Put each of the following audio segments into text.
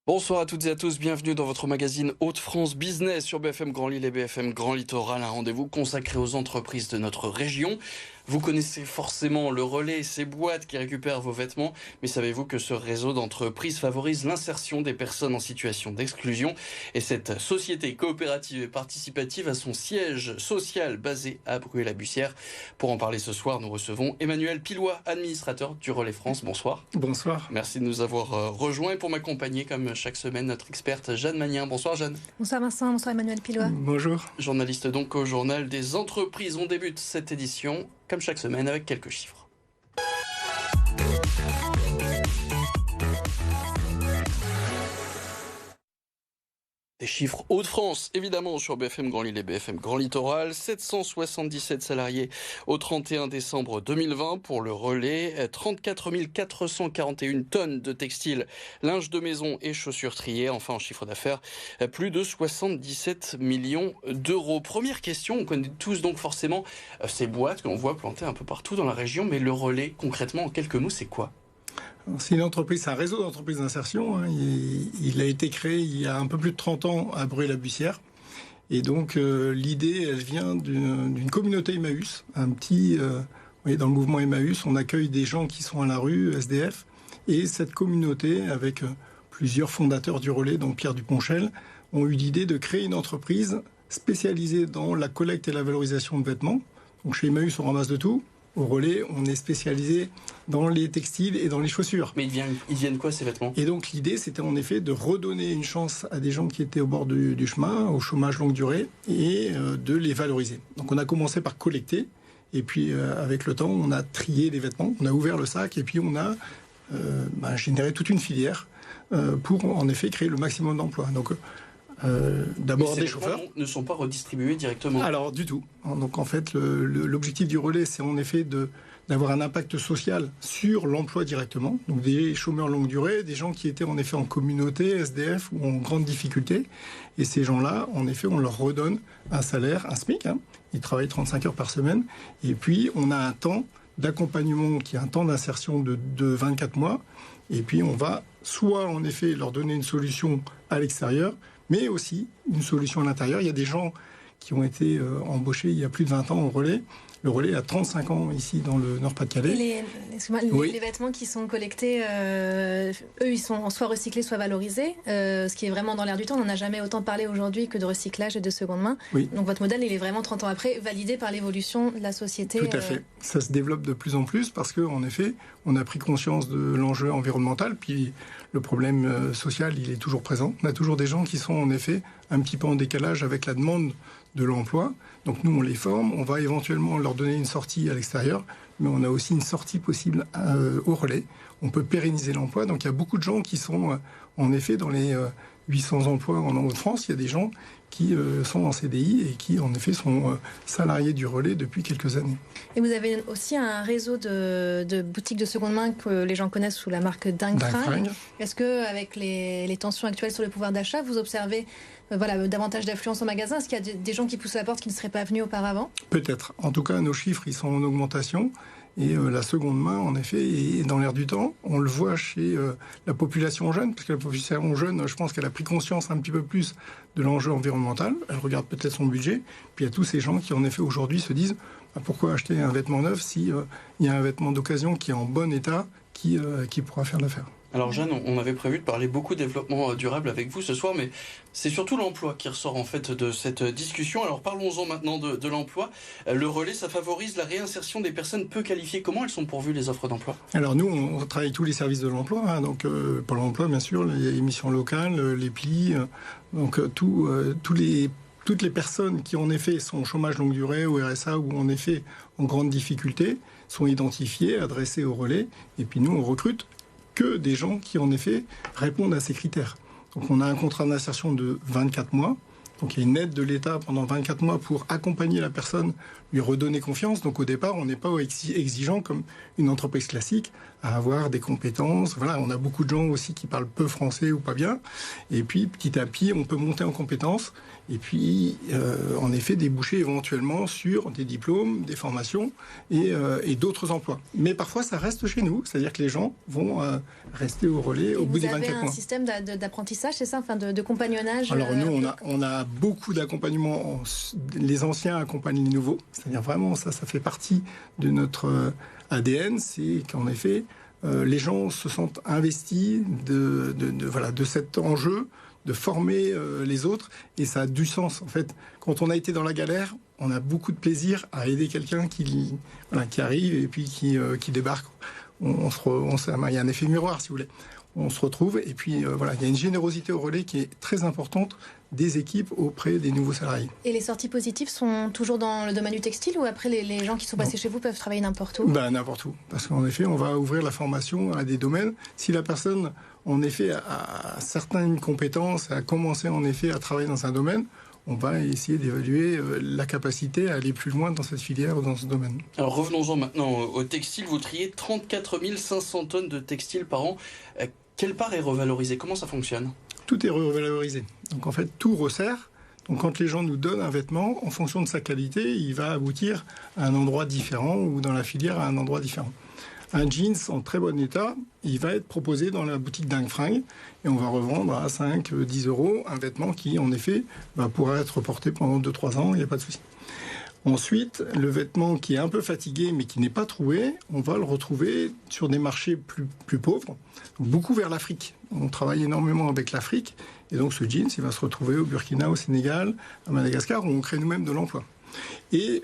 Bonsoir à toutes et à tous, bienvenue dans votre magazine Hauts-de-France Business sur BFM Grand Lille et BFM Grand Littoral, un rendez-vous consacré aux entreprises de notre région. Vous connaissez forcément le relais, ces boîtes qui récupèrent vos vêtements, mais savez-vous que ce réseau d'entreprises favorise l'insertion des personnes en situation d'exclusion? Et cette société coopérative et participative a son siège social basé à Bruay-la-Bussière. Pour en parler ce soir, nous recevons Emmanuel Pilois, administrateur du Relais France. Bonsoir. Bonsoir. Merci de nous avoir rejoints et pour m'accompagner comme chaque semaine, notre experte Jeanne Magnien. Bonsoir Jeanne. Bonsoir Vincent, bonsoir Emmanuel Pilois. Bonjour. Journaliste donc au Journal des Entreprises. On débute cette édition, comme chaque semaine, avec quelques chiffres. Des chiffres Hauts-de-France, évidemment, sur BFM Grand Lille et BFM Grand Littoral. 777 salariés au 31 décembre 2020 pour le relais. 34 441 tonnes de textiles, linge de maison et chaussures triées. Enfin, en chiffre d'affaires, plus de 77 millions d'euros. Première question, on connaît tous donc forcément ces boîtes qu'on voit plantées un peu partout dans la région. Mais le relais, concrètement, en quelques mots, c'est quoi ? C'est une entreprise, c'est un réseau d'entreprises d'insertion. Il a été créé il y a un peu plus de 30 ans à Bruay-la-Bussière. Et donc l'idée, elle vient d'une communauté Emmaüs. Dans le mouvement Emmaüs, on accueille des gens qui sont à la rue, SDF. Et cette communauté, avec plusieurs fondateurs du relais, dont Pierre Duponchel, ont eu l'idée de créer une entreprise spécialisée dans la collecte et la valorisation de vêtements. Donc chez Emmaüs, on ramasse de tout. Au relais, on est spécialisé dans les textiles et dans les chaussures. Mais ils viennent quoi ces vêtements ? Et donc l'idée, c'était en effet de redonner une chance à des gens qui étaient au bord du chemin, au chômage longue durée, et de les valoriser. Donc on a commencé par collecter, et puis avec le temps, on a trié les vêtements, on a ouvert le sac, et puis on a généré toute une filière pour en effet créer le maximum d'emplois. Donc d'abord des chauffeurs ne sont pas redistribués directement. Alors du tout. Donc en fait l'objectif du relais, c'est en effet d'avoir un impact social sur l'emploi directement. Donc des chômeurs longue durée, des gens qui étaient en effet en communauté, SDF ou en grande difficulté. Et ces gens-là, en effet, on leur redonne un salaire, un SMIC. Ils travaillent 35 heures par semaine. Et puis on a un temps d'accompagnement qui est un temps d'insertion de 24 mois. Et puis on va soit en effet leur donner une solution à l'extérieur, mais aussi une solution à l'intérieur. Il y a des gens qui ont été embauchés il y a plus de 20 ans au relais. Le relais a 35 ans ici dans le Nord-Pas-de-Calais. Les vêtements qui sont collectés, eux, ils sont soit recyclés, soit valorisés. Ce qui est vraiment dans l'air du temps. On n'en a jamais autant parlé aujourd'hui que de recyclage et de seconde main. Oui. Donc votre modèle, il est vraiment 30 ans après, validé par l'évolution de la société. Tout à fait. Ça se développe de plus en plus parce qu'en effet, on a pris conscience de l'enjeu environnemental. Puis le problème social, il est toujours présent. On a toujours des gens qui sont en effet un petit peu en décalage avec la demande de l'emploi. Donc nous, on les forme, on va éventuellement leur donner une sortie à l'extérieur, mais on a aussi une sortie possible au relais. On peut pérenniser l'emploi. Donc il y a beaucoup de gens qui sont en effet dans les 800 emplois en Hauts-de-France. Il y a des gens qui sont en CDI et qui en effet sont salariés du relais depuis quelques années. Et vous avez aussi un réseau de boutiques de seconde main que les gens connaissent sous la marque Dingue Fringues. Est-ce qu'avec les tensions actuelles sur le pouvoir d'achat, vous observez davantage d'affluence au magasin? Est-ce qu'il y a des gens qui poussent la porte qui ne seraient pas venus auparavant? Peut-être. En tout cas, nos chiffres, ils sont en augmentation. Et la seconde main, en effet, est dans l'air du temps. On le voit chez la population jeune, parce que la population jeune, je pense qu'elle a pris conscience un petit peu plus de l'enjeu environnemental. Elle regarde peut-être son budget. Puis il y a tous ces gens qui, en effet, aujourd'hui se disent pourquoi acheter un vêtement neuf si il y a un vêtement d'occasion qui est en bon état, qui pourra faire l'affaire. Alors Jeanne, on avait prévu de parler beaucoup de développement durable avec vous ce soir, mais c'est surtout l'emploi qui ressort en fait de cette discussion. Alors parlons-en maintenant de l'emploi. Le relais, ça favorise la réinsertion des personnes peu qualifiées. Comment elles sont pourvues les offres d'emploi? Alors nous, on travaille tous les services de l'emploi, donc Pôle emploi bien sûr, les missions locales, les plis, donc toutes les personnes qui en effet sont au chômage longue durée, au RSA ou en effet en grande difficulté sont identifiées, adressées au relais, et puis nous on recrute que des gens qui, en effet, répondent à ces critères. Donc, on a un contrat d'insertion de 24 mois. Donc, il y a une aide de l'État pendant 24 mois pour accompagner la personne, lui redonner confiance. Donc, au départ, on n'est pas exigeant comme une entreprise classique à avoir des compétences. Voilà, on a beaucoup de gens aussi qui parlent peu français ou pas bien. Et puis, petit à petit, on peut monter en compétences. et puis en effet déboucher éventuellement sur des diplômes, des formations et d'autres emplois. Mais parfois ça reste chez nous, c'est-à-dire que les gens vont rester au relais au bout des 24 mois. Vous avez un système d'apprentissage, c'est ça, enfin de compagnonnage? Alors nous on a beaucoup d'accompagnement, les anciens accompagnent les nouveaux, c'est-à-dire vraiment ça fait partie de notre ADN, c'est qu'en effet les gens se sentent investis de cet enjeu de former les autres, et ça a du sens. En fait, quand on a été dans la galère, on a beaucoup de plaisir à aider quelqu'un qui arrive et puis qui débarque. Il y a un effet miroir, si vous voulez. On se retrouve, et puis il y a une générosité au relais qui est très importante des équipes auprès des nouveaux salariés. Et les sorties positives sont toujours dans le domaine du textile, ou après les gens qui sont passés chez vous peuvent travailler n'importe où? N'importe où, parce qu'en effet, on va ouvrir la formation à des domaines. Si la personne, en effet, a certaines compétences, a commencé en effet à travailler dans un domaine, on va essayer d'évaluer la capacité à aller plus loin dans cette filière ou dans ce domaine. Alors revenons-en maintenant au textile. Vous triez 34 500 tonnes de textile par an. Quelle part est revalorisée? Comment ça fonctionne? Tout est revalorisé. Donc en fait, tout resserre. Donc quand les gens nous donnent un vêtement, en fonction de sa qualité, il va aboutir à un endroit différent, ou dans la filière à un endroit différent. Un jeans en très bon état, il va être proposé dans la boutique Dingue Fringues, et on va revendre à 5-10 euros un vêtement qui, en effet, pourra être porté pendant 2-3 ans, il n'y a pas de souci. Ensuite, le vêtement qui est un peu fatigué mais qui n'est pas troué, on va le retrouver sur des marchés plus pauvres, beaucoup vers l'Afrique. On travaille énormément avec l'Afrique, et donc ce jeans, il va se retrouver au Burkina, au Sénégal, à Madagascar, où on crée nous-mêmes de l'emploi. Et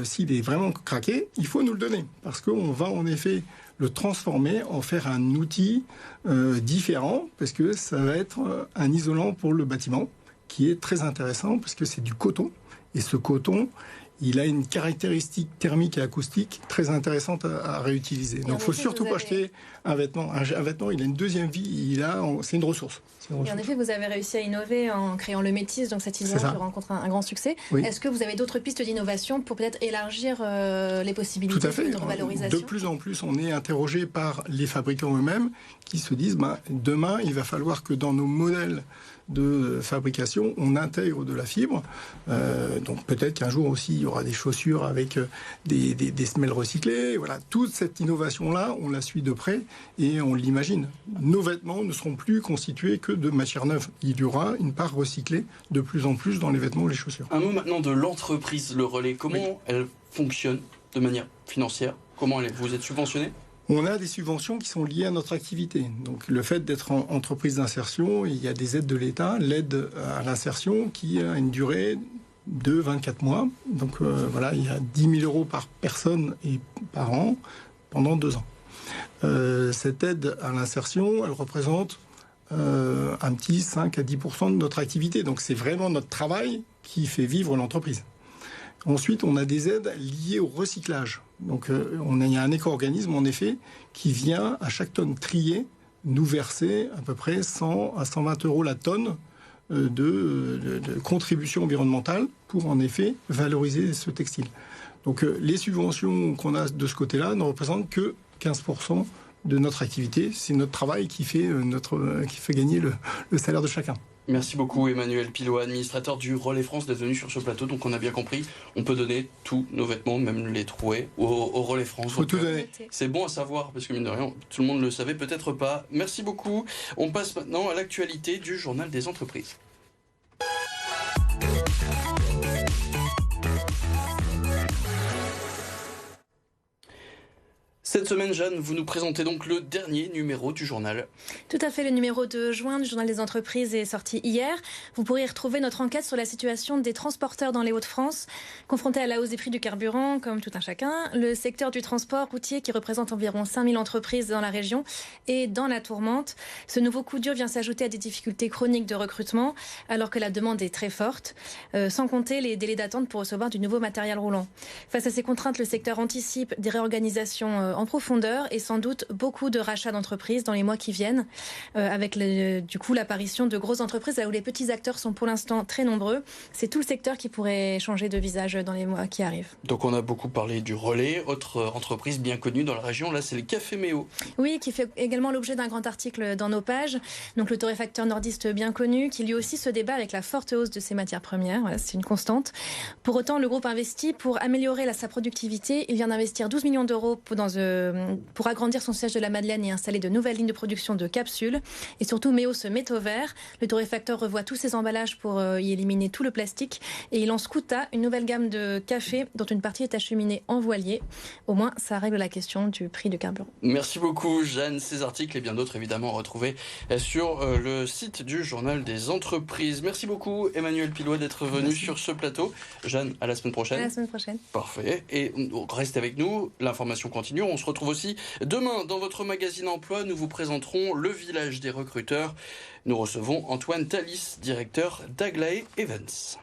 s'il est vraiment craqué, il faut nous le donner, parce qu'on va en effet le transformer, en faire un outil différent, parce que ça va être un isolant pour le bâtiment, qui est très intéressant, parce que c'est du coton, et ce coton, il a une caractéristique thermique et acoustique très intéressante à réutiliser. Donc il ne faut surtout pas acheter un vêtement. Un vêtement, il a une deuxième vie, c'est une ressource. Et en effet, vous avez réussi à innover en créant le Métis, donc cette innovation qui rencontre un grand succès. Oui. Est-ce que vous avez d'autres pistes d'innovation pour peut-être élargir les possibilités de revalorisation? De plus en plus, on est interrogé par les fabricants eux-mêmes qui se disent demain, il va falloir que dans nos modèles de fabrication, on intègre de la fibre. Donc peut-être qu'un jour aussi, il y aura des chaussures avec des semelles recyclées. Voilà, toute cette innovation-là, on la suit de près et on l'imagine. Nos vêtements ne seront plus constitués que de matières neuves. Il y aura une part recyclée de plus en plus dans les vêtements ou les chaussures. Un mot maintenant de l'entreprise Le Relais. Comment elle fonctionne de manière financière? Comment vous êtes subventionné? On a des subventions qui sont liées à notre activité. Donc le fait d'être en entreprise d'insertion, il y a des aides de l'État, l'aide à l'insertion qui a une durée de 24 mois. Donc il y a 10 000 euros par personne et par an pendant 2 ans. Cette aide à l'insertion, elle représente un petit 5 à 10% de notre activité. Donc c'est vraiment notre travail qui fait vivre l'entreprise. Ensuite, on a des aides liées au recyclage. Donc, il y a un éco-organisme, en effet, qui vient, à chaque tonne triée, nous verser à peu près 100 à 120 euros la tonne de contribution environnementale pour, en effet, valoriser ce textile. Donc, les subventions qu'on a de ce côté-là ne représentent que 15% de notre activité. C'est notre travail qui fait gagner le salaire de chacun. Merci beaucoup Emmanuel Pilot, administrateur du Relais France, d'être venu sur ce plateau. Donc on a bien compris, on peut donner tous nos vêtements, même les troués, au Relais France. Faut tout donner. C'est bon à savoir, parce que mine de rien, tout le monde ne le savait peut-être pas. Merci beaucoup. On passe maintenant à l'actualité du Journal des entreprises. Cette semaine, Jeanne, vous nous présentez donc le dernier numéro du journal. Tout à fait, le numéro de juin du Journal des entreprises est sorti hier. Vous pourrez y retrouver notre enquête sur la situation des transporteurs dans les Hauts-de-France. Confrontés à la hausse des prix du carburant, comme tout un chacun, le secteur du transport routier, qui représente environ 5000 entreprises dans la région, est dans la tourmente. Ce nouveau coup dur vient s'ajouter à des difficultés chroniques de recrutement, alors que la demande est très forte, sans compter les délais d'attente pour recevoir du nouveau matériel roulant. Face à ces contraintes, le secteur anticipe des réorganisations en profondeur et sans doute beaucoup de rachats d'entreprises dans les mois qui viennent, avec du coup l'apparition de grosses entreprises là où les petits acteurs sont pour l'instant très nombreux. C'est tout le secteur qui pourrait changer de visage dans les mois qui arrivent. Donc on a beaucoup parlé du relais, autre entreprise bien connue dans la région, là c'est le Café Méo. Oui, qui fait également l'objet d'un grand article dans nos pages. Donc le torréfacteur nordiste bien connu, qui lui aussi se débat avec la forte hausse de ses matières premières. Voilà, c'est une constante. Pour autant, le groupe investit pour améliorer sa productivité. Il vient d'investir 12 millions d'euros pour agrandir son siège de la Madeleine et installer de nouvelles lignes de production de capsules. Et surtout, Méo se met au vert. Le torréfacteur revoit tous ses emballages pour y éliminer tout le plastique. Et il lance Kuta, une nouvelle gamme de café dont une partie est acheminée en voilier. Au moins, ça règle la question du prix du carburant. Merci beaucoup, Jeanne. Ces articles et bien d'autres, évidemment, retrouvés sur le site du Journal des Entreprises. Merci beaucoup, Emmanuel Pilois, d'être venu sur ce plateau. Jeanne, à la semaine prochaine. À la semaine prochaine. Parfait. Et restez avec nous. L'information continue. On se retrouve aussi demain dans votre magazine Emploi. Nous vous présenterons le village des recruteurs. Nous recevons Antoine Thalys, directeur d'Aglaé Events.